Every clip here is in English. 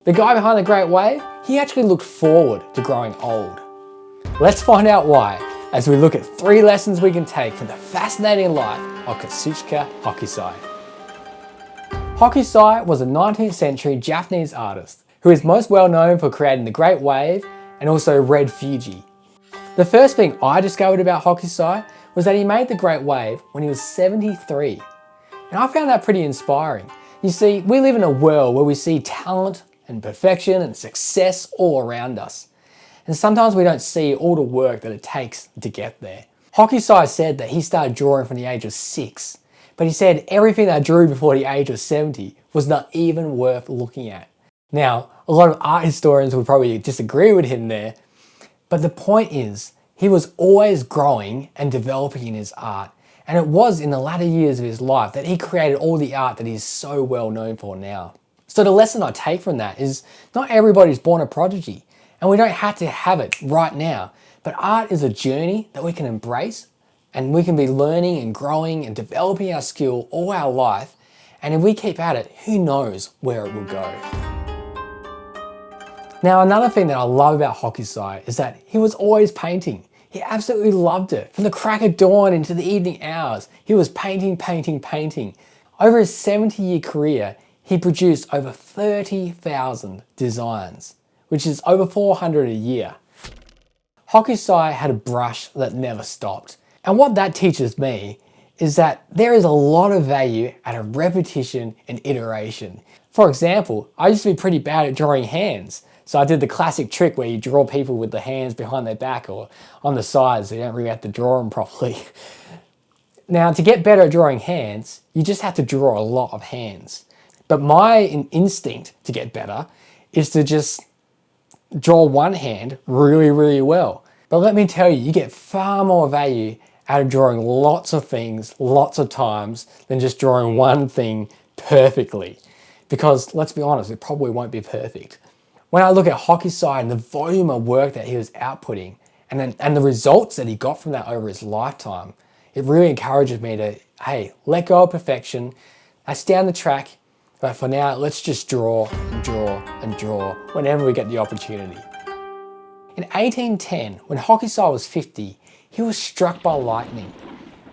The guy behind the Great Wave, he actually looked forward to growing old. Let's find out why as we look at 3 lessons we can take from the fascinating life of Kazuchika Hokusai. Hokusai was a 19th century Japanese artist who is most well known for creating the Great Wave and also Red Fuji. The first thing I discovered about Hokusai was that he made the Great Wave when he was 73. And I found that pretty inspiring. You see, we live in a world where we see talent and perfection and success all around us. And sometimes we don't see all the work that it takes to get there. Hokusai said that he started drawing from the age of 6, but he said everything that I drew before the age of 70 was not even worth looking at. Now, a lot of art historians would probably disagree with him there, but the point is, he was always growing and developing in his art. And it was in the latter years of his life that he created all the art that he's so well known for now. So the lesson I take from that is not everybody's born a prodigy, and we don't have to have it right now. But art is a journey that we can embrace, and we can be learning and growing and developing our skill all our life. And if we keep at it, who knows where it will go. Now, another thing that I love about Hokusai is that he was always painting. He absolutely loved it. From the crack of dawn into the evening hours, he was painting, painting, painting. Over his 70-year career, he produced over 30,000 designs, which is over 400 a year. Hokusai had a brush that never stopped. And what that teaches me is that there is a lot of value out of repetition and iteration. For example, I used to be pretty bad at drawing hands. So I did the classic trick where you draw people with the hands behind their back or on the sides, so you don't really have to draw them properly. Now, to get better at drawing hands, you just have to draw a lot of hands. But my instinct to get better is to just draw one hand really, really well. But let me tell you, you get far more value out of drawing lots of things, lots of times, than just drawing one thing perfectly. Because let's be honest, it probably won't be perfect. When I look at Hokusai and the volume of work that he was outputting and the results that he got from that over his lifetime, it really encourages me to, hey, let go of perfection. That's down the track, but for now, let's just draw and draw and draw whenever we get the opportunity. In 1810, when Hokusai was 50, he was struck by lightning.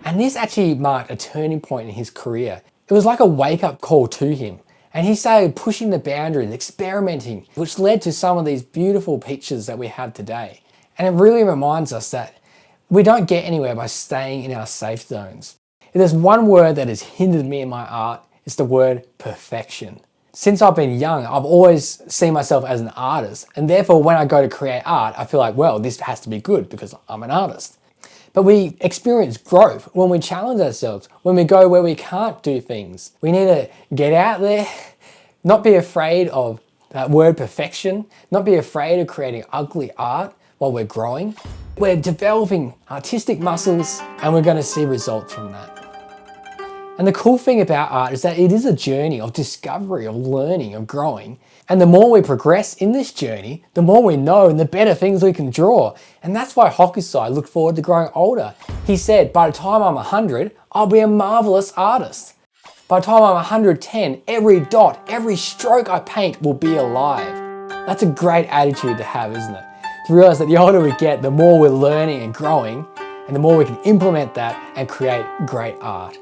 And this actually marked a turning point in his career. It was like a wake-up call to him. And he started pushing the boundaries, experimenting, which led to some of these beautiful pictures that we have today. And it really reminds us that we don't get anywhere by staying in our safe zones. If there's one word that has hindered me in my art, it's the word perfection. Since I've been young, I've always seen myself as an artist. And therefore, when I go to create art, I feel like, well, this has to be good because I'm an artist. But we experience growth when we challenge ourselves, when we go where we can't do things. We need to get out there, not be afraid of that word perfection, not be afraid of creating ugly art while we're growing. We're developing artistic muscles and we're going to see results from that. And the cool thing about art is that it is a journey of discovery, of learning, of growing. And the more we progress in this journey, the more we know and the better things we can draw. And that's why Hokusai looked forward to growing older. He said, by the time I'm 100, I'll be a marvelous artist. By the time I'm 110, every dot, every stroke I paint will be alive. That's a great attitude to have, isn't it? To realize that the older we get, the more we're learning and growing, and the more we can implement that and create great art.